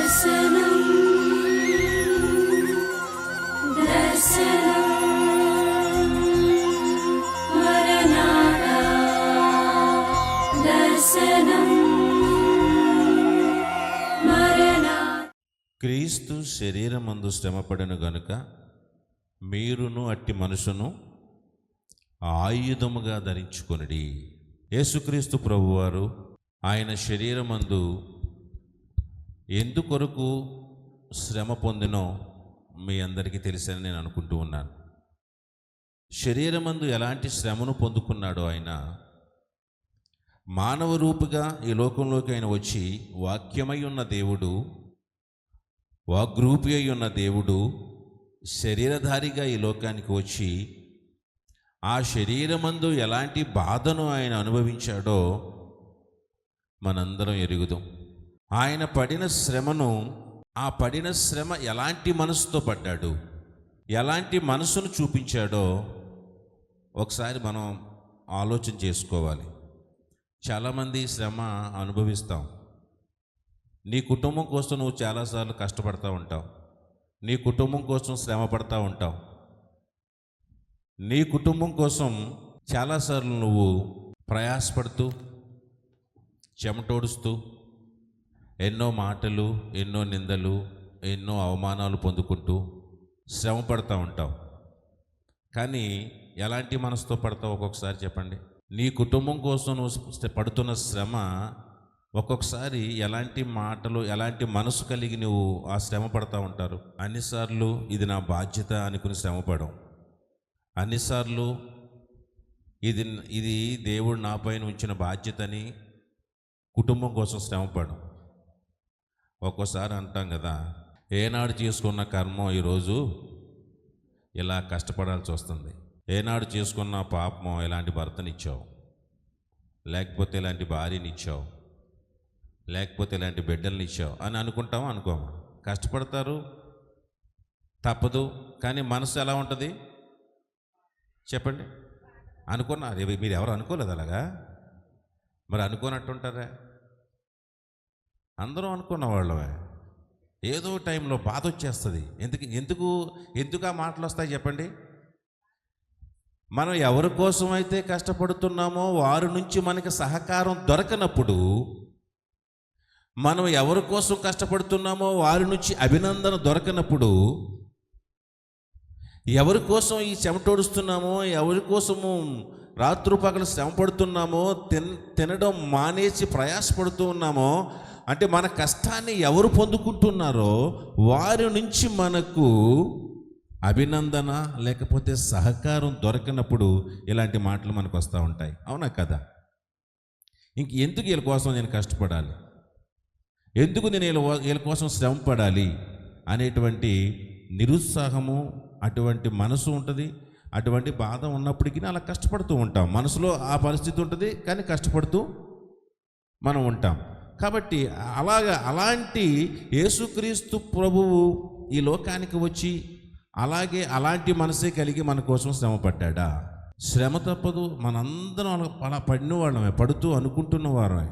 క్రీస్తు శరీరమందు శ్రమపడెను గనుక మీరును అట్టి మనుషును ఆయుధముగా ధరించుకొనిడి. యేసుక్రీస్తు ప్రభువారు ఆయన శరీరమందు ఎందుకొరకు శ్రమ పొందినో మీ అందరికీ తెలుసని నేను అనుకుంటూ ఉన్నాను. శరీరమందు ఎలాంటి శ్రమను పొందుకున్నాడో ఆయన మానవ రూపుగా ఈ లోకంలోకి ఆయన వచ్చి వాక్యమై ఉన్న దేవుడు, వాగ్రూపి అయి ఉన్న దేవుడు శరీరధారిగా ఈ లోకానికి వచ్చి ఆ శరీరమందు ఎలాంటి బాధను ఆయన అనుభవించాడో మనందరం ఎరుగుదాం. ఆయన పడిన శ్రమను, ఆ పడిన శ్రమ ఎలాంటి మనసుతో పడ్డాడు, ఎలాంటి మనసును చూపించాడో ఒకసారి మనం ఆలోచన చేసుకోవాలి. చాలామంది శ్రమ అనుభవిస్తాం. నీ కుటుంబం కోసం నువ్వు చాలాసార్లు కష్టపడతా ఉంటావు, నీ కుటుంబం కోసం శ్రమ పడతా ఉంటావు, నీ కుటుంబం కోసం చాలాసార్లు నువ్వు ప్రయాసపడుతూ చెమటోడుస్తూ ఎన్నో మాటలు, ఎన్నో నిందలు, ఎన్నో అవమానాలు పొందుకుంటూ శ్రమ పడతా ఉంటావు. కానీ ఎలాంటి మనసుతో పడతావు ఒక్కొక్కసారి చెప్పండి? నీ కుటుంబం కోసం నువ్వు పడుతున్న శ్రమ ఒక్కొక్కసారి ఎలాంటి మాటలు, ఎలాంటి మనసు కలిగి నువ్వు ఆ శ్రమ పడతా ఉంటారు. అన్నిసార్లు ఇది నా బాధ్యత అనుకుని శ్రమపడం, అన్నిసార్లు ఇది దేవుడు నా పైన ఉంచిన బాధ్యత అని కుటుంబం కోసం శ్రమపడం. ఒక్కోసారి అంటాం కదా, ఏనాడు చేసుకున్న కర్మ ఈరోజు ఇలా కష్టపడాల్సి వస్తుంది, ఏనాడు చేసుకున్న పాపమో ఇలాంటి భర్తనిచ్చావు, లేకపోతే ఇలాంటి భార్యనిచ్చావు, లేకపోతే ఇలాంటి బిడ్డల్ని ఇచ్చావు అని అనుకుంటాము. అనుకోము, కష్టపడతారు, తప్పదు. కానీ మనసు ఎలా ఉంటుంది చెప్పండి? అనుకున్నా? మీరు ఎవరు అనుకోలేదు అలాగా? మరి అనుకోనట్టుంటారా? అందరం అనుకున్న వాళ్ళమే. ఏదో టైంలో బాధ వచ్చేస్తుంది. ఎందుకు ఆ మాటలు వస్తాయి చెప్పండి? మనం ఎవరి కోసం అయితే కష్టపడుతున్నామో వారి నుంచి మనకి సహకారం దొరకనప్పుడు, మనం ఎవరి కోసం కష్టపడుతున్నామో వారి నుంచి అభినందన దొరకనప్పుడు, ఎవరి కోసం ఈ చెమటోడుస్తున్నామో, ఎవరి కోసము రాత్రి పగలు శ్రమ పడుతున్నామో, తినడం మానేసి ప్రయాసపడుతూ ఉన్నామో, అంటే మన కష్టాన్ని ఎవరు పొందుకుంటున్నారో వారి నుంచి మనకు అభినందన లేకపోతే సహకారం దొరకనప్పుడు ఇలాంటి మాటలు మనకు వస్తూ ఉంటాయి. అవునా కదా? ఎందుకు వీళ్ళ కోసం నేను కష్టపడాలి, ఎందుకు నేను వీళ్ళ కోసం శ్రమ పడాలి అనేటువంటి నిరుత్సాహము, అటువంటి మనసు ఉంటుంది. అటువంటి బాధ ఉన్నప్పటికీ అలా కష్టపడుతూ ఉంటాం. మనసులో ఆ పరిస్థితి ఉంటుంది, కానీ కష్టపడుతూ మనం ఉంటాం. కాబట్టి అలాంటి యేసుక్రీస్తు ప్రభువు ఈ లోకానికి వచ్చి అలాంటి మనసే కలిగి మన కోసం శ్రమ పడ్డా? శ్రమ తప్పదు, మనందరం అలా పడిన వాళ్ళమే, పడుతూ అనుకుంటున్న వారమే.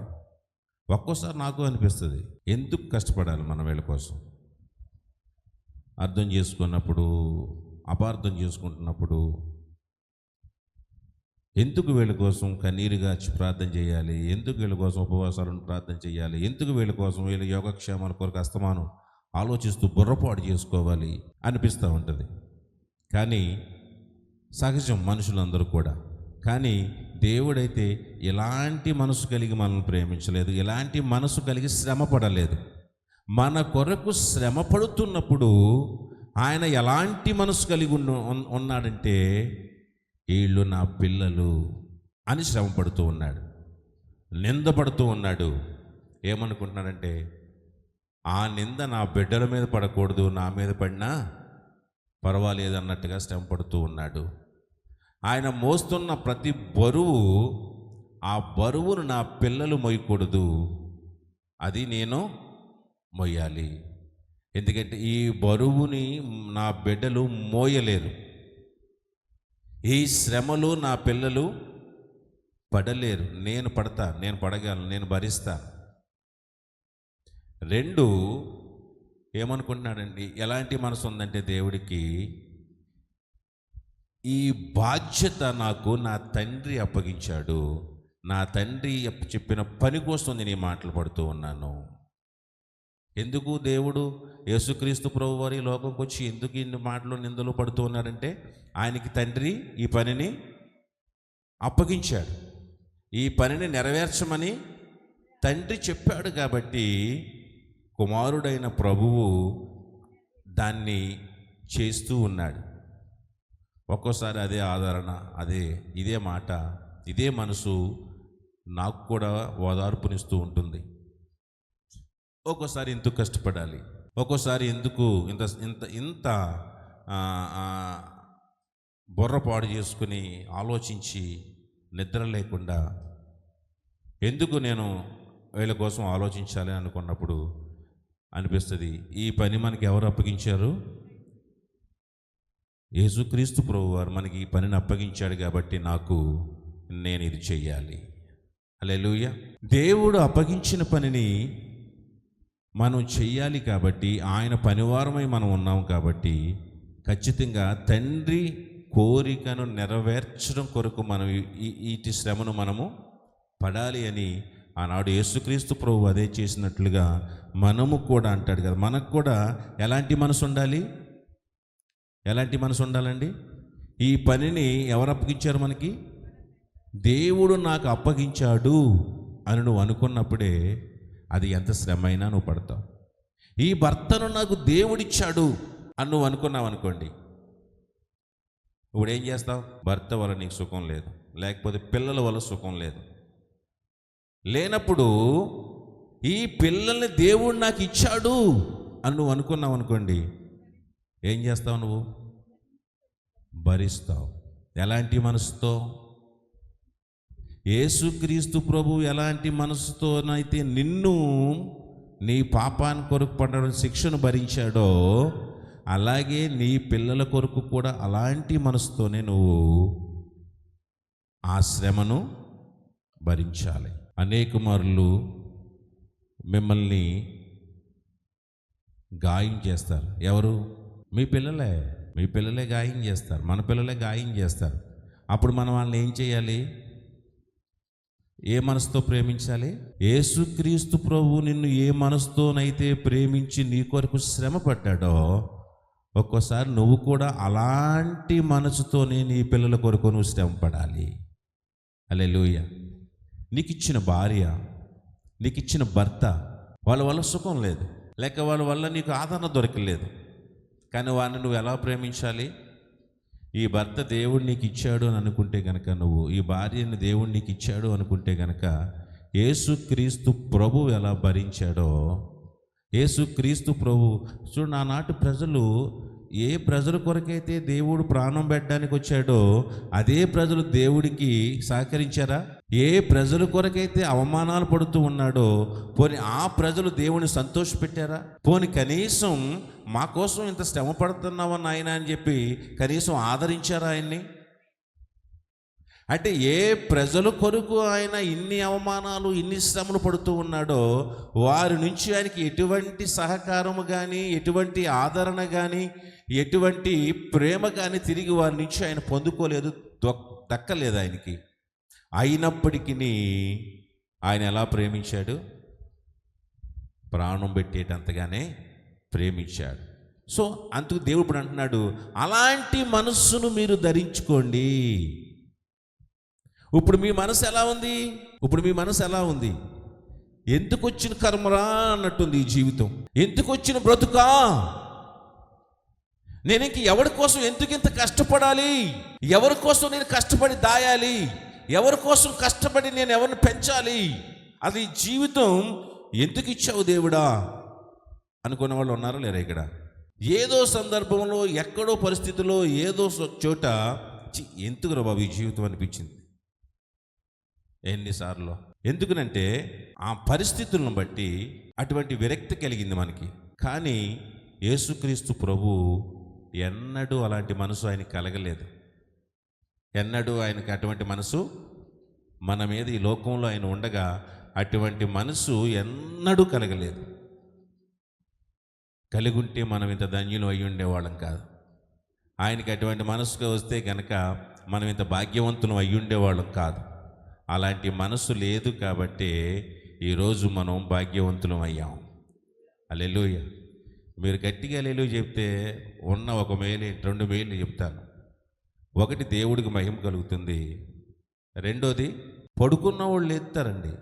ఒక్కోసారి నాకు అనిపిస్తుంది, ఎందుకు కష్టపడాలి మనం వీళ్ళ కోసం? అర్థం చేసుకున్నప్పుడు, అపార్థం చేసుకుంటున్నప్పుడు ఎందుకు వీళ్ళ కోసం కన్నీరుగా ప్రార్థన చేయాలి? ఎందుకు వీళ్ళ కోసం ఉపవాసాలను ప్రార్థన చేయాలి? ఎందుకు వీళ్ళ కోసం వీళ్ళ యోగక్షేమాల కొరకు అస్తమానం ఆలోచిస్తూ బుర్రపాటు చేసుకోవాలి అనిపిస్తూ ఉంటుంది. కానీ సహజం మనుషులందరూ కూడా. కానీ దేవుడైతే ఎలాంటి మనసు కలిగి మనల్ని ప్రేమించలేదు, ఎలాంటి మనసు కలిగి శ్రమ పడలేదు. మన కొరకు శ్రమ పడుతున్నప్పుడు ఆయన ఎలాంటి మనసు కలిగి ఉన్నాడంటే, వీళ్ళు నా పిల్లలు అని శ్రమ పడుతూ ఉన్నాడు, నిందపడుతూ ఉన్నాడు. ఏమనుకుంటున్నాడంటే, ఆ నింద నా బిడ్డల మీద పడకూడదు, నా మీద పడినా పర్వాలేదు అన్నట్టుగా శ్రమ పడుతూ ఉన్నాడు. ఆయన మోస్తున్న ప్రతి బరువు, ఆ బరువును నా పిల్లలు మోయకూడదు, అది నేను మోయాలి. ఎందుకంటే ఈ బరువుని నా బిడ్డలు మోయలేరు, ఈ శ్రమలు నా పిల్లలు పడలేరు. నేను పడతా, నేను పడగలను, నేను భరిస్తా. 2, ఏమనుకుంటున్నాడండి? ఎలాంటి మనసు ఉందంటే దేవుడికి, ఈ బాధ్యత నాకు నా తండ్రి అప్పగించాడు, నా తండ్రి చెప్పిన పని కోసం నేను ఈ మాటలు పడుతూ ఉన్నాను. ఎందుకు దేవుడు యేసుక్రీస్తు ప్రభు వారి లోకంకి వచ్చి ఎందుకు ఇన్ని మాటలు నిందలు పడుతూ ఉన్నాడంటే, ఆయనకి తండ్రి ఈ పనిని అప్పగించాడు, ఈ పనిని నెరవేర్చమని తండ్రి చెప్పాడు. కాబట్టి కుమారుడైన ప్రభువు దాన్ని చేస్తూ ఉన్నాడు. ఒక్కోసారి అదే ఆదరణ, ఇదే మాట, ఇదే మనసు నాకు కూడా ఓదార్పునిస్తూ ఉంటుంది. ఒక్కోసారి ఎందుకు కష్టపడాలి, ఒక్కోసారి ఎందుకు ఇంత ఇంత ఇంత బుర్రపాడు చేసుకుని ఆలోచించి నిద్ర లేకుండా ఎందుకు నేను వీళ్ళ కోసం ఆలోచించాలి అనుకున్నప్పుడు అనిపిస్తుంది, ఈ పని మనకి ఎవరు అప్పగించారు? యేసుక్రీస్తు ప్రభువారు మనకి ఈ పనిని అప్పగించాడు. కాబట్టి నేను ఇది చెయ్యాలి. హల్లెలూయా. దేవుడు అప్పగించిన పనిని మనం చెయ్యాలి. కాబట్టి ఆయన పనివారమై మనం ఉన్నాం. కాబట్టి ఖచ్చితంగా తండ్రి కోరికను నెరవేర్చడం కొరకు మనం ఈ శ్రమను మనము పడాలి అని ఆనాడు యేసుక్రీస్తు ప్రభు అదే చేసినట్లుగా మనము కూడా అంటాడు కదా. మనకు కూడా ఎలాంటి మనసు ఉండాలి? ఎలాంటి మనసు ఉండాలండి? ఈ పనిని ఎవరు అప్పగించారు మనకి? దేవుడు నాకు అప్పగించాడు అని నువ్వు అనుకున్నప్పుడే అది ఎంత శ్రమ అయినా నువ్వు పడతావు. ఈ భర్తను నాకు దేవుడిచ్చాడు అని నువ్వు అనుకున్నావు అనుకోండి, ఇప్పుడు ఏం చేస్తావు? భర్త వల్ల నీకు సుఖం లేదు, లేకపోతే పిల్లల వల్ల సుఖం లేదు. లేనప్పుడు ఈ పిల్లల్ని దేవుడు నాకు ఇచ్చాడు అని నువ్వు అనుకున్నావు అనుకోండి, ఏం చేస్తావు? నువ్వు భరిస్తావు. ఎలాంటి మనసుతో? యేసుక్రీస్తు ప్రభు ఎలాంటి మనసుతోనైతే నిన్ను నీ పాపాన్ని కొరకు పడడం శిక్షను భరించాడో, అలాగే నీ పిల్లల కొరకు కూడా అలాంటి మనసుతోనే నువ్వు ఆ శ్రమను భరించాలి. అనేక మార్లు మిమ్మల్ని గాయం చేస్తారు. ఎవరు? మీ పిల్లలే గాయం చేస్తారు, మన పిల్లలే గాయం చేస్తారు. అప్పుడు మనం వాళ్ళని ఏం చేయాలి? ఏ మనసుతో ప్రేమించాలి? యేసుక్రీస్తు ప్రభు నిన్ను ఏ మనసుతోనైతే ప్రేమించి నీ కొరకు శ్రమ పడ్డాడో, ఒక్కోసారి నువ్వు కూడా అలాంటి మనసుతోనే నీ పిల్లల కొరకు నువ్వు శ్రమ పడాలి. హల్లెలూయా. నీకు ఇచ్చిన భార్య, నీకు ఇచ్చిన భర్త, వాళ్ళ వల్ల సుఖం లేదు, లేక వాళ్ళ వల్ల నీకు ఆదరణ దొరకలేదు. కానీ వాడిని నువ్వు ఎలా ప్రేమించాలి? ఈ భర్త దేవుడు నీకు ఇచ్చాడు అని అనుకుంటే కనుక, నువ్వు ఈ భార్యని దేవుడు నీకు ఇచ్చాడు అనుకుంటే కనుక, యేసుక్రీస్తు ప్రభు ఎలా భరించాడో, యేసుక్రీస్తు ప్రభు చూడు. నానాటి ప్రజలు ఏ ప్రజల కొరకైతే దేవుడు ప్రాణం పెట్టడానికి వచ్చాడో అదే ప్రజలు దేవుడికి సహకరించారా? ఏ ప్రజల కొరకైతే అవమానాలు పడుతూ ఉన్నాడో పోనీ ఆ ప్రజలు దేవుని సంతోషపెట్టారా? పోనీ కనీసం మా కోసం ఇంత శ్రమ పడుతున్నావా నాయన అని చెప్పి కనీసం ఆదరించారా ఆయన్ని? అంటే ఏ ప్రజల కొరకు ఆయన ఇన్ని అవమానాలు, ఇన్ని శ్రమలు పడుతూ ఉన్నాడో వారి నుంచి ఆయనకి ఎటువంటి సహకారము కానీ, ఎటువంటి ఆదరణ కానీ, ఎటువంటి ప్రేమ కానీ తిరిగి వారి నుంచి ఆయన పొందుకోలేదు, దక్కలేదు ఆయనకి. అయినప్పటికీ ఆయన ఎలా ప్రేమించాడు? ప్రాణం పెట్టేటంతగానే ప్రేమించాడు. సో అందుకు దేవుడు ఇప్పుడు అంటున్నాడు, అలాంటి మనస్సును మీరు ధరించుకోండి. ఇప్పుడు మీ మనసు ఎలా ఉంది? ఎందుకు వచ్చిన కర్మరా అన్నట్టుంది ఈ జీవితం. ఎందుకు వచ్చిన బ్రతుకా? నేను ఇంక ఎవరి కోసం ఎందుకింత కష్టపడాలి? ఎవరి కోసం నేను కష్టపడి దాయాలి? ఎవరి కోసం కష్టపడి నేను ఎవరిని పెంచాలి? అది జీవితం ఎందుకు ఇచ్చావు దేవుడా అనుకున్న వాళ్ళు ఉన్నారా లేరా? ఇక్కడ ఏదో సందర్భంలో, ఎక్కడో పరిస్థితిలో, ఏదో చోట ఎందుకురా బాబు ఈ జీవితం అనిపించింది ఎన్నిసార్లు. ఎందుకనంటే ఆ పరిస్థితులను బట్టి అటువంటి విరక్తి కలిగింది మనకి. కానీ యేసుక్రీస్తు ప్రభు ఎన్నడూ అలాంటి మనసు ఆయనకి కలగలేదు. ఎన్నడూ ఆయనకి అటువంటి మనసు మన మీద ఈ లోకంలో ఆయన ఉండగా అటువంటి మనసు ఎన్నడూ కలగలేదు. కలిగి ఉంటే మనం ఇంత ధన్యులు అయి ఉండేవాళ్ళం కాదు. ఆయనకి అటువంటి మనసుగా వస్తే కనుక మనం ఇంత భాగ్యవంతులం అయి ఉండేవాళ్ళం కాదు. అలాంటి మనసు లేదు కాబట్టి ఈరోజు మనం భాగ్యవంతులం అయ్యాం. హల్లెలూయా. మీరు గట్టిగా హల్లెలూయా చెప్తే ఉన్న ఒక మేలు 2 మేలు చెప్తాను. ఒకటి, దేవుడికి మహిమ కలుగుతుంది. రెండోది, పడుకున్న వాళ్ళు లేస్తారండి,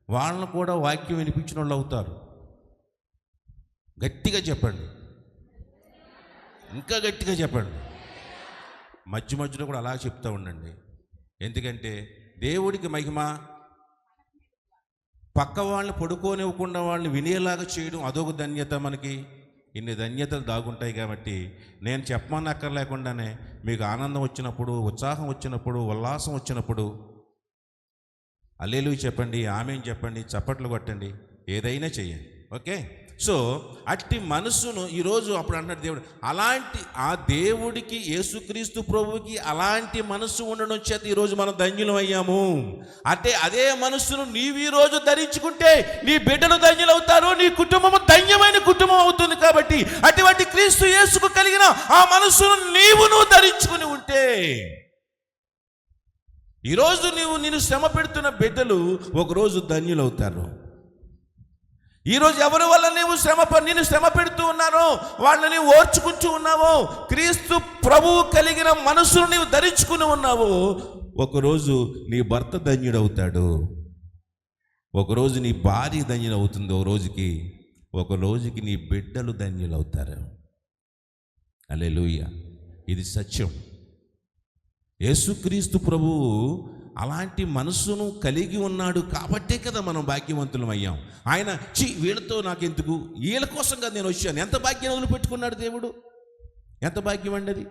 వాళ్ళను కూడా వాక్యం వినిపించిన వాళ్ళు అవుతారు. గట్టిగా చెప్పండి, ఇంకా గట్టిగా చెప్పండి. మధ్య మధ్యలో కూడా అలా చెప్తూ ఉండండి. ఎందుకంటే దేవుడికి మహిమ పక్క వాళ్ళని పడుకోనివ్వకుండా వాళ్ళని వినేలాగా చేయడం అదొక ధన్యత. మనకి ఇన్ని ధన్యతలు దాగుంటాయి కాబట్టి నేను చెప్పమనక్కర్లేకుండానే మీకు ఆనందం వచ్చినప్పుడు, ఉత్సాహం వచ్చినప్పుడు, ఉల్లాసం వచ్చినప్పుడు హల్లెలూయా చెప్పండి, ఆమేన్ చెప్పండి, చప్పట్లు కొట్టండి, ఏదైనా చెయ్యండి. ఓకే. సో అట్టి మనసును ఈరోజు అప్పుడు అన్నాడు దేవుడు, అలాంటి ఆ దేవుడికి, యేసుక్రీస్తు ప్రభువుకి అలాంటి మనసు ఉండడం చేత ఈరోజు మనం ధన్యులం అయ్యాము. అంటే అదే మనస్సును నీవు ఈరోజు ధరించుకుంటే నీ బిడ్డలు ధన్యులవుతారు, నీ కుటుంబము ధన్యమైన కుటుంబం అవుతుంది. కాబట్టి అటువంటి క్రీస్తు యేసుకు కలిగిన ఆ మనస్సును నువ్వు ధరించుకుని ఉంటే ఈరోజు నిన్ను శ్రమ పెడుతున్న బిడ్డలు ఒకరోజు ధన్యులవుతారు. ఈరోజు ఎవరి వల్ల నిన్ను శ్రమ పెడుతూ ఉన్నారో, వాళ్ళని నీవు ఓర్చుకుంటూ ఉన్నావో, క్రీస్తు ప్రభువు కలిగిన మనసును నీవు ధరించుకుని ఉన్నావో, ఒకరోజు నీ భర్త ధన్యుడవుతాడు, ఒకరోజు నీ భార్య ధన్యులవుతుంది, ఒక రోజుకి నీ బిడ్డలు ధన్యులవుతారు. హల్లెలూయా. ఇది సత్యం. యేసుక్రీస్తు ప్రభువు అలాంటి మనసును కలిగి ఉన్నాడు కాబట్టే కదా మనం భాగ్యవంతులం అయ్యాం. ఆయన వీళ్ళతో నాకెందుకు, వీళ్ళ కోసం కదా నేను వచ్చాను. ఎంత భాగ్యం వదిలిపెట్టుకున్నాడు దేవుడు, ఎంత భాగ్యం అండి అది.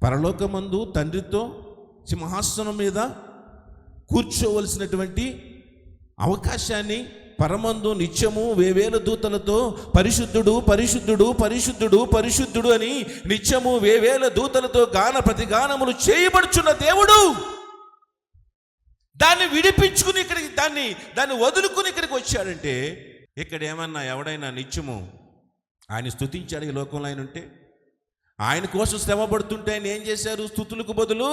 పరలోకమందు తండ్రితో సింహాసనం మీద కూర్చోవలసినటువంటి అవకాశాన్ని పరమందు నిత్యము వేవేల దూతలతో పరిశుద్ధుడు పరిశుద్ధుడు పరిశుద్ధుడు పరిశుద్ధుడు అని నిత్యము వేవేల దూతలతో ప్రతిగానములు చేయబడుచున్న దేవుడు దాన్ని విడిపించుకుని ఇక్కడికి దాన్ని వదులుకుని ఇక్కడికి వచ్చాడంటే, ఇక్కడ ఏమన్నా ఎవడైనా నిత్యము ఆయన స్తుతించాడు ఈ లోకంలో ఆయన ఉంటే? ఆయన కోసం శ్రమ పడుతుంటే ఆయన ఏం చేశారు? స్తుతులకు బదులు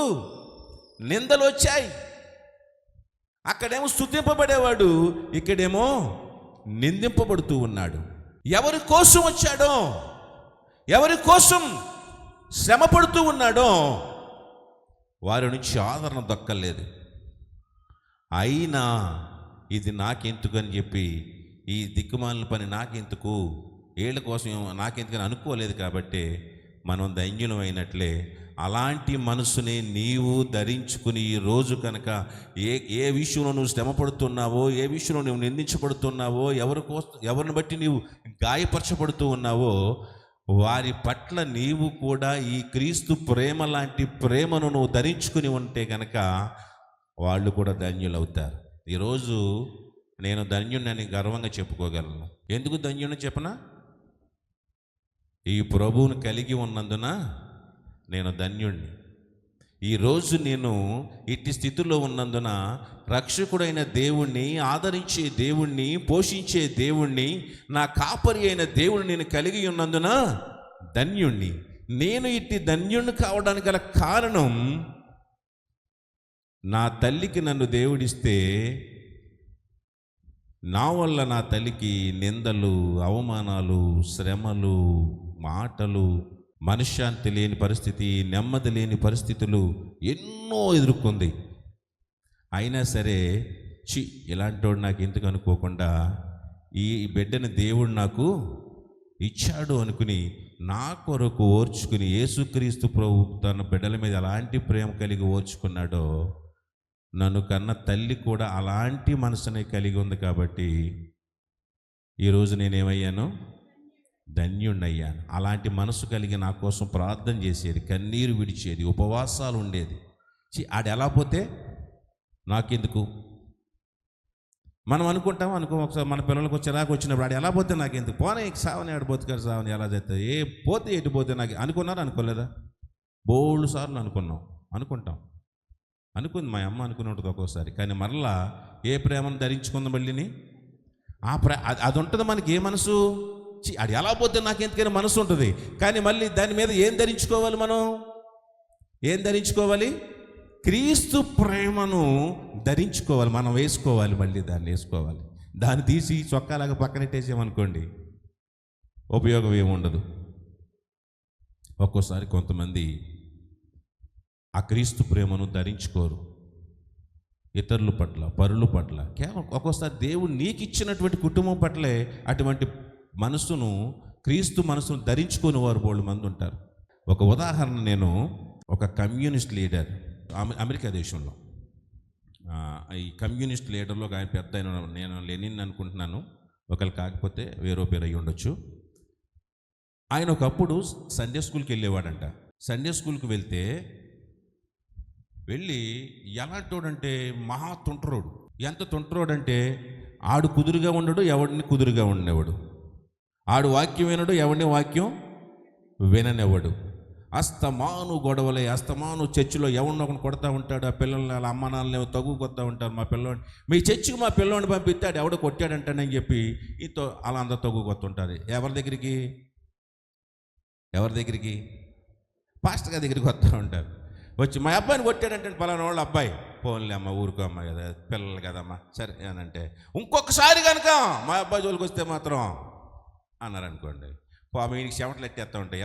నిందలు వచ్చాయి. అక్కడేమో స్తుతింపబడేవాడు, ఇక్కడేమో నిందింపబడుతూ ఉన్నాడు. ఎవరి కోసం వచ్చాడో, ఎవరి కోసం శ్రమ పడుతూ ఉన్నాడో వారి నుంచి ఆదరణ దక్కలేదు. అయినా ఇది నాకెందుకు అని చెప్పి, ఈ దిక్కుమాలిన పని నాకెందుకు, వీళ్ళ కోసం నాకెందుకని అనుకోలేదు. కాబట్టి మనం ధన్యులం అయినట్లే అలాంటి మనసుని నీవు ధరించుకుని ఈరోజు కనుక ఏ విషయంలో నువ్వు శ్రమ పడుతున్నావో, ఏ విషయంలో నువ్వు నిందించబడుతున్నావో, ఎవరిని బట్టి నీవు గాయపరచబడుతూ ఉన్నావో, వారి పట్ల నీవు కూడా ఈ క్రీస్తు ప్రేమ లాంటి ప్రేమను నువ్వు ధరించుకుని ఉంటే కనుక వాళ్ళు కూడా ధన్యులవుతారు. ఈరోజు నేను ధన్యుడిని గర్వంగా చెప్పుకోగలను. ఎందుకు ధన్యుడిని చెప్పనా? ఈ ప్రభువుని కలిగి ఉన్నందున నేను ధన్యుణ్ణి. ఈరోజు నేను ఇట్టి స్థితిలో ఉన్నందున రక్షకుడైన దేవుణ్ణి, ఆదరించే దేవుణ్ణి, పోషించే దేవుణ్ణి, నా కాపరి అయిన దేవుణ్ణి నేను కలిగి ఉన్నందున ధన్యుణ్ణి. నేను ఇట్టి ధన్యుణ్ణి కావడానికి గల కారణం, నా తల్లికి నన్ను దేవుడిస్తే నా వల్ల నా తల్లికి నిందలు, అవమానాలు, శ్రమలు, మాటలు, మనశ్శాంతి లేని పరిస్థితి, నెమ్మది లేని పరిస్థితులు ఎన్నో ఎదుర్కొంది. అయినా సరే ఇలాంటి వాడు నాకు ఎందుకు అనుకోకుండా ఈ బిడ్డని దేవుడు నాకు ఇచ్చాడు అనుకుని నా కొరకు ఓర్చుకుని, యేసుక్రీస్తు ప్రభు తన బిడ్డల మీద అలాంటి ప్రేమ కలిగి ఓర్చుకున్నాడో, నన్ను కన్న తల్లి కూడా అలాంటి మనసునే కలిగి ఉంది. కాబట్టి ఈరోజు నేనేమయ్యాను? ధన్యుణ్ణయ్యాను. అలాంటి మనసు కలిగి నా కోసం ప్రార్థన చేసేది, కన్నీరు విడిచేది, ఉపవాసాలు ఉండేది. ఆడు ఎలా పోతే నాకెందుకు? మనం అనుకుంటాం ఒకసారి మన పిల్లలకు చిరాకు వచ్చినప్పుడు ఆడు ఎలా పోతే నాకెందుకు, పోనీ సావని ఆడు బతుకారు, సావని ఎలా చేస్తా, పోతే ఎటు పోతే నాకు అనుకున్నారా? అనుకోలేదా? బోళ్ళు సార్లు అనుకుంటాం. అనుకుంది మా అమ్మ అనుకుని ఉంటుంది ఒక్కోసారి. కానీ మరలా ఏ ప్రేమను ధరించుకుంది మళ్ళీని? అది ఉంటుంది మనకి. ఏ మనసు? అది ఎలా పోతే నాకు ఎందుకైనా మనసు ఉంటుంది. కానీ మళ్ళీ దాని మీద ఏం ధరించుకోవాలి? మనం ఏం ధరించుకోవాలి? క్రీస్తు ప్రేమను ధరించుకోవాలి, మనం వేసుకోవాలి, మళ్ళీ దాన్ని వేసుకోవాలి. దాన్ని తీసి చొక్కాలాగా పక్కనెట్టేసామనుకోండి, ఉపయోగం ఏముండదు. ఒక్కోసారి కొంతమంది ఆ క్రీస్తు ప్రేమను ధరించుకోరు, ఇతరుల పట్ల, పరుల పట్ల, కేవలం ఒక్కోసారి దేవుడు నీకు ఇచ్చినటువంటి కుటుంబం పట్లే అటువంటి మనసును, క్రీస్తు మనసును ధరించుకొని వారు బోళ్ళు మంది ఉంటారు. ఒక ఉదాహరణ, నేను ఒక కమ్యూనిస్ట్ లీడర్ అమెరికా దేశంలో, ఈ కమ్యూనిస్ట్ లీడర్లో ఆయన పెద్ద ఆయన, నేను లెనిన్ అనుకుంటున్నాను, ఒకరు కాకపోతే వేరే పేరు అయ్యి ఉండొచ్చు. ఆయన ఒకప్పుడు సండే స్కూల్కి వెళ్ళేవాడంట. సండే స్కూల్కి వెళ్ళి ఎలాంటోడంటే మహా తుంటరోడు. ఎంత తుంటరోడంటే ఆడు కుదురుగా ఉండడు, ఎవడిని కుదురుగా ఉండేవాడు. ఆడు వాక్యం వినడు, ఎవడిని వాక్యం విననివ్వడు. అస్తమాను గొడవలే, అస్తమాను చర్చిలో ఎవరినొకరిని కొడతా ఉంటాడు. ఆ పిల్లల్ని, వాళ్ళ అమ్మ నాన్నలు తగ్గు కొడతా ఉంటారు. మా పిల్లోని, మీ చర్చికి మా పిల్లోని పంపిస్తాడు, ఎవడో కొట్టాడంటాడని చెప్పి ఈతో అలా అందరూ తగ్గు కొత్తుంటారు. ఎవరి దగ్గరికి? పాస్టర్ గారి దగ్గరికి వస్తూ ఉంటారు. వచ్చి మా అబ్బాయిని కొట్టాడంటే, పలానా వాళ్ళు అబ్బాయి, పోన్లే అమ్మ, ఊరుకో అమ్మ కదా, పిల్లలు కదమ్మా, సరే అనంటే, ఇంకొకసారి కనుక మా అబ్బాయి జోలికి వస్తే మాత్రం అన్నారనుకోండి, వీడికి చెమటలు ఎట్టేస్తూ ఉంటాయి.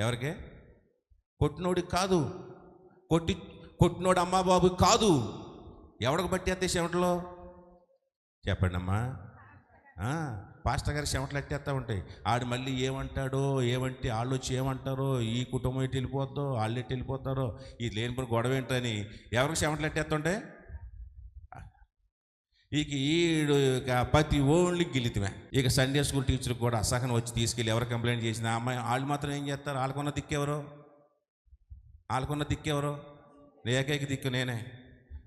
ఎవరికే? కొట్టినోడికి కాదు, కొట్టినోడు అమ్మా బాబుకి కాదు, ఎవడికి పట్టేస్తే చెమటలో చెప్పండి అమ్మా. పాస్టర్ గారికి చెమటలు ఎట్టేస్తూ ఉంటాయి. ఆడు మళ్ళీ ఏమంటాడో, ఏమంటే వాళ్ళు వచ్చి ఏమంటారో, ఈ కుటుంబం ఎటు వెళ్ళిపోద్దో, వాళ్ళు ఎటు వెళ్ళిపోతారో, ఇది లేనిపోయిన గొడవ ఏంటని ఎవరికి చెమటలు ఎట్టేస్తుంటాయి. ఇక ఈడు ప్రతి ఓన్లీ గిలితమే. ఇక సండే స్కూల్ టీచర్కి కూడా అసహనం వచ్చి తీసుకెళ్ళి ఎవరు కంప్లైంట్ చేసిన అమ్మాయి, వాళ్ళు మాత్రం ఏం చేస్తారు? వాళ్ళకున్న దిక్కెవరో ఏకైక దిక్కు నేనే.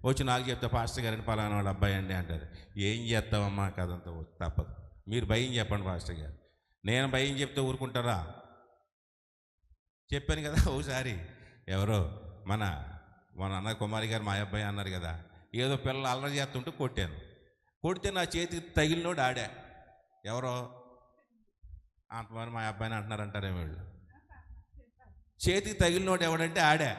వచ్చి నాకు చెప్తా, పాస్టర్ గారిని పలానా వాడు అబ్బాయి అండి అంటారు. ఏం చేస్తామమ్మా, కదంతా తప్పదు. మీరు భయం చెప్పండి పాస్టర్ గారు. నేను భయం చెప్తే ఊరుకుంటారా? చెప్పాను కదా ఒకసారి, ఎవరో మన అన్న కుమారి గారు మా అబ్బాయి అన్నారు కదా, ఏదో పిల్లలు అల్లరి చేస్తుంటే కొడితే నా చేతికి తగిలినోడు ఆడా. ఎవరో అంతమంది మా అబ్బాయిని అంటున్నారంటారేమో వీళ్ళు. చేతికి తగిలినోడు ఎవడంటే ఆడా.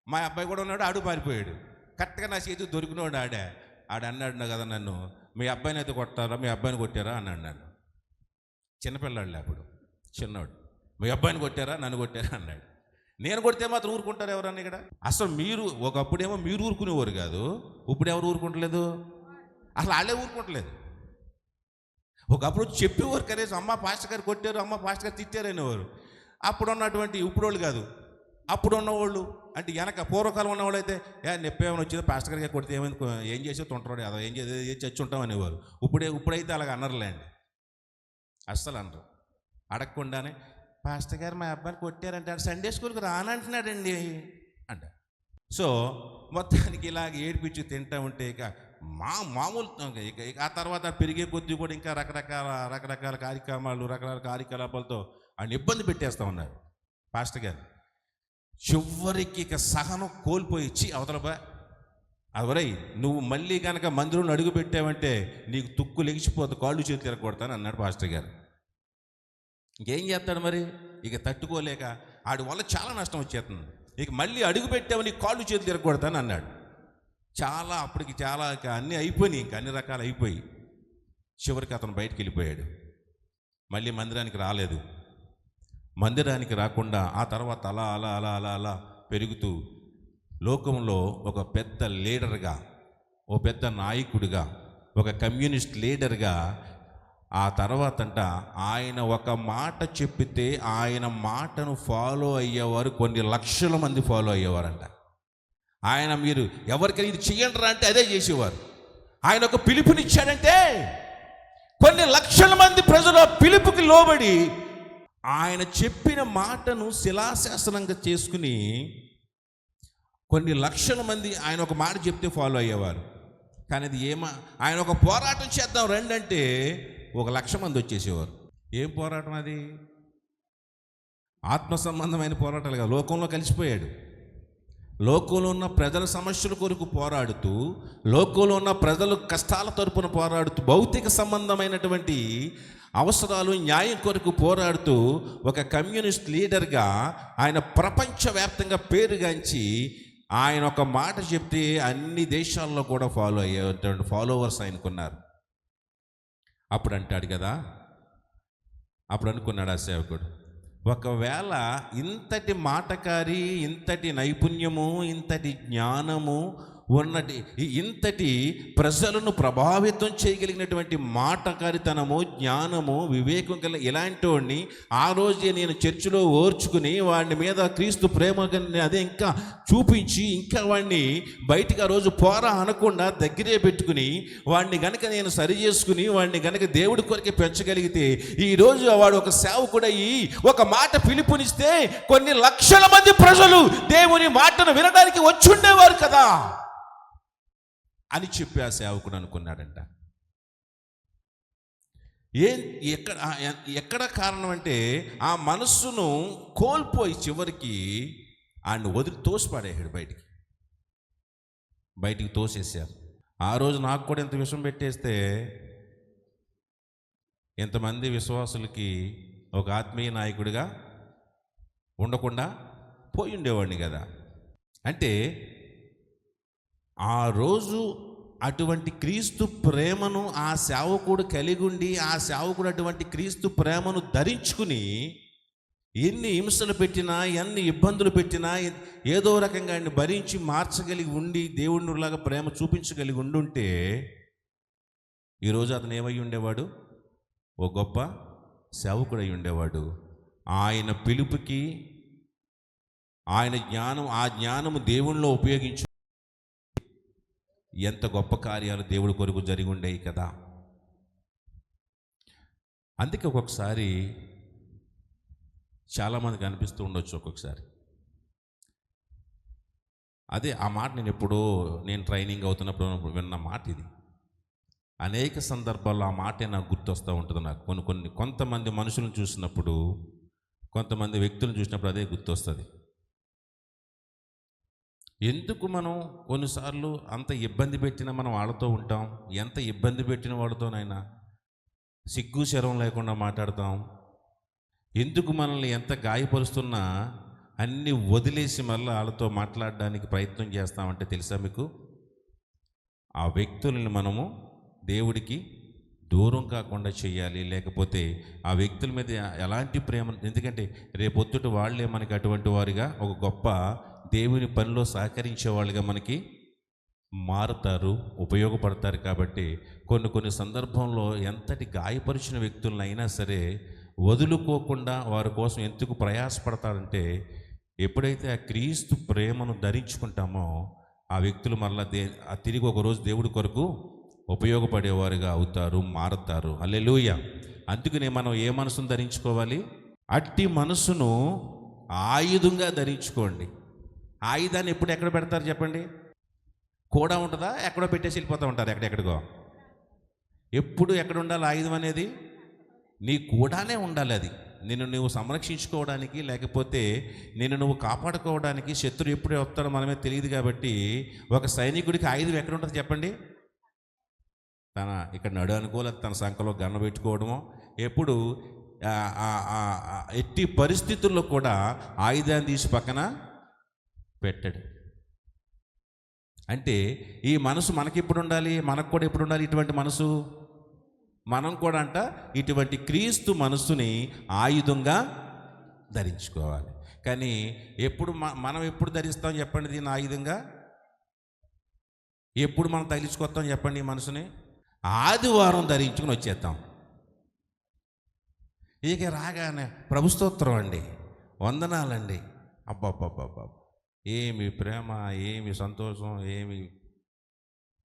మా అబ్బాయి కూడా ఉన్నాడు, ఆడు పారిపోయాడు. కరెక్ట్గా నా చేతికి దొరికినోడు ఆడన్నాడు కదా నన్ను, మీ అబ్బాయిని అయితే కొట్టారా, మీ అబ్బాయిని కొట్టారా అన్నాడు నన్ను. చిన్నపిల్లాడులే అప్పుడు, చిన్నోడు. మీ అబ్బాయిని కొట్టారా, నన్ను కొట్టారా అన్నాడు. నేను కొడితే మాత్రం ఊరుకుంటారు ఎవరన్నా ఇక్కడ? అసలు మీరు ఒకప్పుడేమో మీరు ఊరుకునేవారు కాదు, ఇప్పుడు ఎవరు ఊరుకుంటలేదు? అసలు వాళ్ళే ఊరుకుంటలేదు. ఒకప్పుడు చెప్పేవారు కనీసం, అమ్మ పాస్టర్ గారు కొట్టారు, అమ్మ పాస్టర్ గారు తిట్టారు అనేవారు. అప్పుడు ఉన్నటువంటి ఇప్పుడోళ్ళు కాదు, అప్పుడు ఉన్నవాళ్ళు అంటే వెనక పూర్వకాలం ఉన్నవాళ్ళు అయితే, నొప్పేమైనా వచ్చింది పాస్టర్ గారికి కొడితే ఏమైంది, ఏం చేసే తుంటాడు అదో, ఏం చేసి చచ్చి ఉంటాం అనేవారు. ఇప్పుడైతే అలాగ అన్నర్లేండి, అస్సలు అనరు. అడగకుండానే పాస్టర్ గారు మా అబ్బాయిని కొట్టారంటే సండే స్కూల్కి రానంటున్నాడండి అంట. సో మొత్తానికి ఇలాగ ఏడిపించి తింటూ ఉంటే ఇక మామూలు ఇక ఆ తర్వాత పెరిగే కొద్దీ కూడా ఇంకా రకరకాల కార్యకలాపాలతో ఆయన ఇబ్బంది పెట్టేస్తూ ఉన్నారు పాస్టర్ గారు. చివరికి ఇక సహనం కోల్పోయి అవతలపా అవరై నువ్వు మళ్ళీ కనుక మందిరంలో అడుగు పెట్టావంటే నీకు తుక్కు లెగిసిపోతే కాళ్ళు చేతులు తిరగొడతాను అన్నాడు పాస్టర్ గారు. ఇంకేం చేస్తాడు మరి, ఇక తట్టుకోలేక ఆడి వల్ల చాలా నష్టం వచ్చేస్తుంది. ఇక మళ్ళీ అడుగు పెట్టావు నీ కాళ్ళు చేతులు తిరగొడతాను అన్నాడు. అప్పటికి చాలా అన్నీ అయిపోయినాయి, ఇంకా అన్ని రకాలు అయిపోయి చివరికి అతను బయటికి వెళ్ళిపోయాడు. మళ్ళీ మందిరానికి రాలేదు. మందిరానికి రాకుండా ఆ తర్వాత అలా అలా అలా అలా అలా పెరుగుతూ లోకంలో ఒక పెద్ద లీడర్గా, ఓ పెద్ద నాయకుడిగా, ఒక కమ్యూనిస్ట్ లీడర్గా ఆ తర్వాతంట ఆయన ఒక మాట చెప్పితే ఆయన మాటను ఫాలో అయ్యేవారు కొన్ని లక్షల మంది ఫాలో అయ్యేవారంట. ఆయన మీరు ఎవరికైనా ఇది చెయ్యండి రా అంటే అదే చేసేవారు. ఆయన ఒక పిలుపునిచ్చాడంటే కొన్ని లక్షల మంది ప్రజలు పిలుపుకి లోబడి ఆయన చెప్పిన మాటను శిలాశాసనంగా చేసుకుని కొన్ని లక్షల మంది ఆయన ఒక మాట చెప్తే ఫాలో అయ్యేవారు. కానీ అది ఆయన ఒక పోరాటం చేద్దాం రండి అంటే 1,00,000 మంది వచ్చేసేవారు. ఏం పోరాటం అది? ఆత్మ సంబంధమైన పోరాటాలుగా లోకంలో కలిసిపోయాడు. లోకంలో ఉన్న ప్రజల సమస్యల కొరకు పోరాడుతూ, లోకంలో ఉన్న ప్రజలు కష్టాల తరపున పోరాడుతూ, భౌతిక సంబంధమైనటువంటి అవసరాలు న్యాయం కొరకు పోరాడుతూ ఒక కమ్యూనిస్ట్ లీడర్గా ఆయన ప్రపంచవ్యాప్తంగా పేరుగాంచి ఆయన ఒక మాట చెప్తే అన్ని దేశాల్లో కూడా ఫాలో అయ్యేటువంటి ఫాలోవర్స్ ఆయనకున్నారు. అప్పుడు అంటాడు కదా, అప్పుడు అనుకున్నాడు ఆ సేవకుడు, ఒకవేళ ఇంతటి మాటకారి, ఇంతటి నైపుణ్యము, ఇంతటి జ్ఞానము ఉన్నటి, ఇంతటి ప్రజలను ప్రభావితం చేయగలిగినటువంటి మాటకారితనము, జ్ఞానము, వివేకం కలిగిన ఇలాంటి వాడిని ఆ రోజే నేను చర్చిలో ఓర్చుకుని వాడి మీద క్రీస్తు ప్రేమ అదే ఇంకా చూపించి, ఇంకా వాడిని బయటికి ఆ రోజు పోరా అనకుండా దగ్గరే పెట్టుకుని వాడిని గనక నేను సరి చేసుకుని వాడిని గనక దేవుడి కొరకే పెంచగలిగితే ఈరోజు వాడు ఒక సేవకుడయ్యి ఒక మాట పిలుపునిస్తే కొన్ని లక్షల మంది ప్రజలు దేవుని మాటను వినడానికి వచ్చి ఉండేవారు కదా అని చెప్పి ఆ సేవకుడు అనుకున్నాడంట. ఎక్కడ కారణం అంటే ఆ మనస్సును కోల్పోయి చివరికి ఆయన వదిలి తోసిపాడేశాడు, బయటికి తోసేసారు. ఆ రోజు నాకు కూడా ఎంత విషం పెట్టేస్తే ఎంతమంది విశ్వాసులకి ఒక ఆత్మీయ నాయకుడిగా ఉండకుండా పోయి ఉండేవాడిని కదా. అంటే ఆ రోజు అటువంటి క్రీస్తు ప్రేమను ఆ సేవకుడు కలిగి ఉండి, ఆ సేవకుడు అటువంటి క్రీస్తు ప్రేమను ధరించుకుని ఎన్ని హింసలు పెట్టినా, ఎన్ని ఇబ్బందులు పెట్టినా ఏదో రకంగా ఆయన్ని భరించి మార్చగలిగి ఉండి దేవుడిలాగా ప్రేమ చూపించగలిగి ఉండుంటే ఈరోజు అతను ఏమై ఉండేవాడు? ఓ గొప్ప సేవకుడై ఉండేవాడు. ఆయన పిలుపుకి ఆయన జ్ఞానం, ఆ జ్ఞానము దేవునిలో ఉపయోగించు ఎంత గొప్ప కార్యాలు దేవుడి కొరకు జరిగి ఉండేవి కదా. అందుకే ఒక్కొక్కసారి చాలామందికి అనిపిస్తూ ఉండొచ్చు, ఒక్కొక్కసారి అదే ఆ మాట నేను ట్రైనింగ్ అవుతున్నప్పుడు విన్న మాట ఇది. అనేక సందర్భాల్లో ఆ మాటే నాకు గుర్తొస్తూ ఉంటుంది. నాకు కొంతమంది మనుషులను చూసినప్పుడు, కొంతమంది వ్యక్తులను చూసినప్పుడు అదే గుర్తొస్తుంది. ఎందుకు మనం కొన్నిసార్లు అంత ఇబ్బంది పెట్టినా మనం వాళ్ళతో ఉంటాం, ఎంత ఇబ్బంది పెట్టిన వాడితోనైనా సిగ్గు శరం లేకుండా మాట్లాడతాం. ఎందుకు మనల్ని ఎంత గాయపరుస్తున్నా అన్నీ వదిలేసి మళ్ళీ వాళ్ళతో మాట్లాడడానికి ప్రయత్నం చేస్తామంటే తెలుసా మీకు? ఆ వ్యక్తులని మనము దేవుడికి దూరం కాకుండా చేయాలి. లేకపోతే ఆ వ్యక్తుల మీద ఎలాంటి ప్రేమ, ఎందుకంటే రేపొద్దుట వాళ్ళే మనకి అటువంటి వారిగా ఒక గొప్ప దేవుని పనిలో సహకరించే వాళ్ళుగా మనకి మారుతారు, ఉపయోగపడతారు. కాబట్టి కొన్ని సందర్భంలో ఎంతటి గాయపరిచిన వ్యక్తులను అయినా సరే వదులుకోకుండా వారి కోసం ఎందుకు ప్రయాసపడతారంటే, ఎప్పుడైతే ఆ క్రీస్తు ప్రేమను ధరించుకుంటామో ఆ వ్యక్తులు మళ్ళా తిరిగి ఒకరోజు దేవుడి కొరకు ఉపయోగపడేవారుగా అవుతారు, మారుతారు. హల్లెలూయా. అందుకనే మనం ఏ మనసును ధరించుకోవాలి? అట్టి మనసును ఆయుధంగా ధరించుకోండి. ఆయుధాన్ని ఎప్పుడు ఎక్కడ పెడతారు చెప్పండి? కూడా ఉంటుందా? ఎక్కడో పెట్టేసి వెళ్ళిపోతూ ఉంటారు ఎక్కడెక్కడికో. ఎప్పుడు ఎక్కడ ఉండాలి ఆయుధం అనేది? నీ కూడానే ఉండాలి. అది నువ్వు సంరక్షించుకోవడానికి, లేకపోతే నువ్వు కాపాడుకోవడానికి. శత్రువు ఎప్పుడు వస్తాడో మనమే తెలియదు. కాబట్టి ఒక సైనికుడికి ఆయుధం ఎక్కడ ఉంటుంది చెప్పండి? తన ఇక్కడ నడు అనుకోలే తన సంఖలో గన్న పెట్టుకోవడమో, ఎప్పుడు ఎట్టి పరిస్థితుల్లో కూడా ఆయుధాన్ని తీసి పక్కన పెట్టాడు. అంటే ఈ మనసు మనకి ఎప్పుడు ఉండాలి? మనకు కూడా ఎప్పుడు ఉండాలి ఇటువంటి మనసు? మనం కూడా ఇటువంటి క్రీస్తు మనసుని ఆయుధంగా ధరించుకోవాలి. కానీ మనం ఎప్పుడు ధరిస్తాం చెప్పండి దీన్ని ఆయుధంగా? ఎప్పుడు మనం తగిలించుకొస్తాం చెప్పండి ఈ మనసుని? ఆదివారం ధరించుకుని వచ్చేస్తాం. ఇక రాగానే ప్రభు స్తోత్రం అండి, వందనాలండి, అబ్బాబ్బాబ్బా, ఏమి ప్రేమ, ఏమి సంతోషం, ఏమి.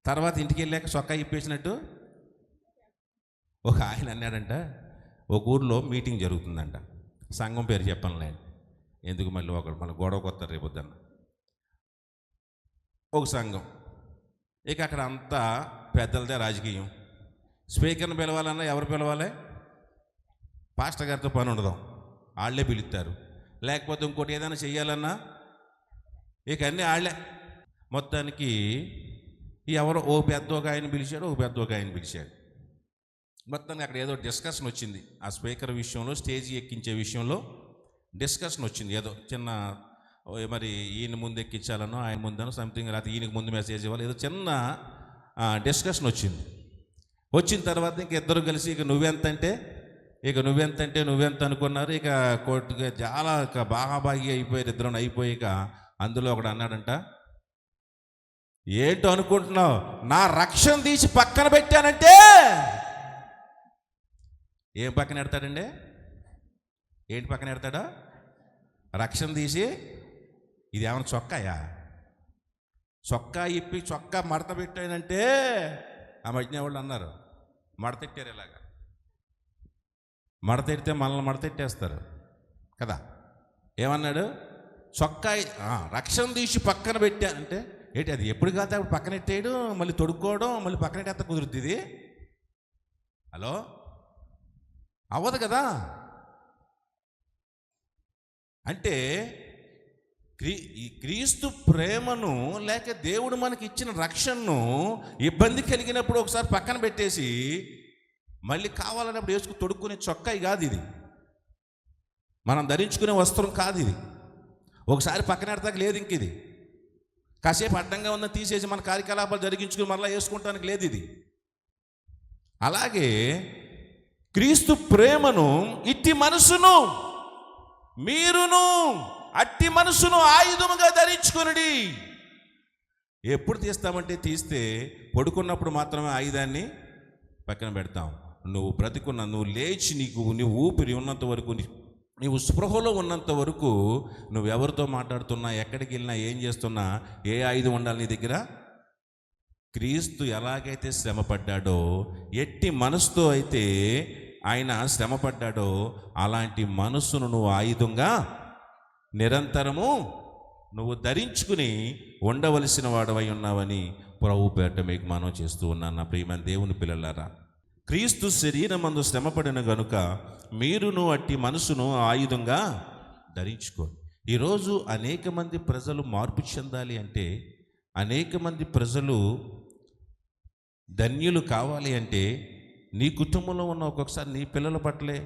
తర్వాత ఇంటికి వెళ్ళాక సొక్కా ఇప్పేసినట్టు ఒక ఆయన అన్నాడంట, ఒక ఊర్లో మీటింగ్ జరుగుతుందంట. సంఘం పేరు చెప్పనులేండి, ఎందుకు మళ్ళీ మళ్ళీ గొడవకు వస్తారు రేపొద్దున్న. ఒక సంఘం, ఇక అక్కడ అంతా పెద్దలదే రాజకీయం. స్పీకర్ని పిలవాలన్నా ఎవరు పిలవాలి? పాస్టర్ గారితో పని ఉండదు, వాళ్ళే పిలుస్తారు. లేకపోతే ఇంకోటి ఏదైనా చెయ్యాలన్నా ఇక అన్నీ ఆళ్ళే. మొత్తానికి ఎవరో ఓ పెద్ద ఒక ఆయన పిలిచాడు, ఓ పెద్ద ఒక ఆయన పిలిచాడు. మొత్తానికి అక్కడ ఏదో డిస్కషన్ వచ్చింది. ఆ స్పీకర్ విషయంలో, స్టేజ్ ఎక్కించే విషయంలో డిస్కషన్ వచ్చింది. ఏదో చిన్న మరి ఈయన ముందు ఎక్కించాలనో, ఆయన ముందనో సంథింగ్, లేకపోతే ఈయనకి ముందు మెసేజ్ ఇవ్వాలి, ఏదో చిన్న డిస్కషన్ వచ్చింది. వచ్చిన తర్వాత ఇంక ఇద్దరు కలిసి ఇక నువ్వెంత అనుకున్నారు. ఇక కోర్టుగా చాలా బాగా అయిపోయారు ఇద్దరు. అయిపోయాక అందులో ఒకడు అన్నాడంట, ఏంటో అనుకుంటున్నావు, నా రక్షణ తీసి పక్కన పెట్టానంటే. ఏం పక్కన ఎడతాడండి? ఏంటి పక్కన ఎడతాడా? రక్షణ తీసి. ఇది ఏమైనా చొక్కాయా? చొక్కా ఇప్పి చొక్కా మడత పెట్టానంటే, ఆ మధ్య వాళ్ళు అన్నారు మడతెట్టారు. ఇలాగా మడతెడితే మనల్ని మడతెట్టేస్తారు కదా. ఏమన్నాడు? చొక్కా రక్షణ తీసి పక్కన పెట్టానంటే ఏంటి? అది ఎప్పుడు కాదు అప్పుడు పక్కన ఎట్టేయడం, మళ్ళీ తొడుక్కోవడం, మళ్ళీ పక్కన ఎట్టేస్తా కుదురుద్ది ఇది? హలో, అవ్వదు కదా. అంటే ఈ క్రీస్తు ప్రేమను లేక దేవుడు మనకి ఇచ్చిన రక్షణను ఇబ్బంది కలిగినప్పుడు ఒకసారి పక్కన పెట్టేసి మళ్ళీ కావాలన్నప్పుడు వేసుకు తొడుక్కునే చొక్కాయి కాదు ఇది. మనం ధరించుకునే వస్త్రం కాదు ఇది. ఒకసారి పక్కన ఎడతాక లేదు ఇంక ఇది. కాసేపు అడ్డంగా ఉన్న తీసేసి మన కార్యకలాపాలు జరిగించుకుని మళ్ళీ వేసుకుంటానికి లేదు ఇది. అలాగే క్రీస్తు ప్రేమను ఇట్టి మనసును మీరును అట్టి మనసును ఆయుధముగా ధరించుకొనుడి. ఎప్పుడు తీస్తామంటే తీస్తే పడుకున్నప్పుడు మాత్రమే ఆయుధాన్ని పక్కన పెడతాం. నువ్వు బ్రతికున్న, నువ్వు లేచి, నువ్వు ఊపిరి ఉన్నంత వరకు, నీవు స్పృహలో ఉన్నంత వరకు నువ్వు ఎవరితో మాట్లాడుతున్నా, ఎక్కడికి వెళ్ళినా, ఏం చేస్తున్నా, ఏ ఆయుధం ఉండాలి నీ దగ్గర? క్రీస్తు ఎలాగైతే శ్రమపడ్డాడో, ఎట్టి మనసుతో అయితే ఆయన శ్రమపడ్డాడో, అలాంటి మనసును నువ్వు ఆయుధంగా నిరంతరము నువ్వు ధరించుకుని ఉండవలసిన వాడవై ఉన్నావని ప్రభు పేరిట మీకు మనం చేస్తూ ఉన్నాను. నా ప్రియమైన దేవుని పిల్లలారా, క్రీస్తు శరీరమందు శ్రమపడిన గనుక మీరును అట్టి మనసును ఆయుధంగా ధరించుకోండి. ఈరోజు అనేక మంది ప్రజలు మార్పు చెందాలి అంటే, అనేక మంది ప్రజలు ధన్యులు కావాలి అంటే, నీ కుటుంబంలో ఉన్న ఒక్కొక్కసారి నీ పిల్లల పట్లే,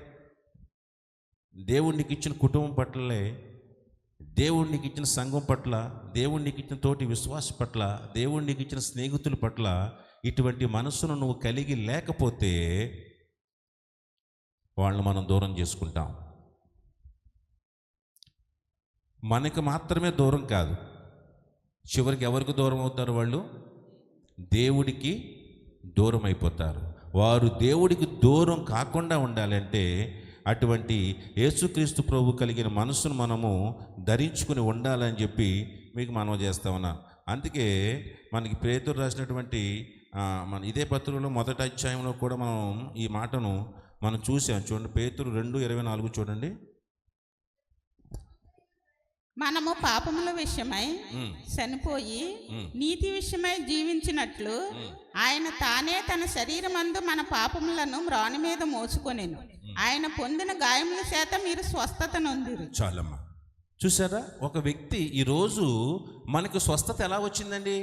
దేవుడికి ఇచ్చిన కుటుంబం పట్లే, దేవుడికి ఇచ్చిన సంఘం పట్ల, దేవుడికి ఇచ్చిన తోటి విశ్వాస పట్ల, దేవుడికి ఇచ్చిన స్నేహితుల పట్ల ఇటువంటి మనసును నువ్వు కలిగి లేకపోతే వాళ్ళని మనం దూరం చేసుకుంటాం. మనకు మాత్రమే దూరం కాదు, చివరికి ఎవరికి దూరం అవుతారు? వాళ్ళు దేవుడికి దూరం అయిపోతారు. వారు దేవుడికి దూరం కాకుండా ఉండాలంటే అటువంటి యేసుక్రీస్తు ప్రభు కలిగిన మనసును మనము ధరించుకుని ఉండాలని చెప్పి మీకు మనవి చేస్తా ఉన్నాను. అందుకే మనకి పేతురు రాసినటువంటి మన ఇదే పత్రికలో మొదటి అధ్యాయంలో కూడా మనం ఈ మాటను మనం చూసాం. చూడండి, పేతురు 2:24 చూడండి. మనము పాపముల విషయమై చనిపోయి నీతి విషయమై జీవించినట్లు ఆయన తానే తన శరీరమందు మన పాపములను మ్రాని మీద మోసుకొనెను. ఆయన పొందిన గాయముల చేత మీరు స్వస్థత నొందిరు. చాలమ్మా, చూసారా? ఒక వ్యక్తి ఈరోజు మనకు స్వస్థత ఎలా వచ్చిందండి?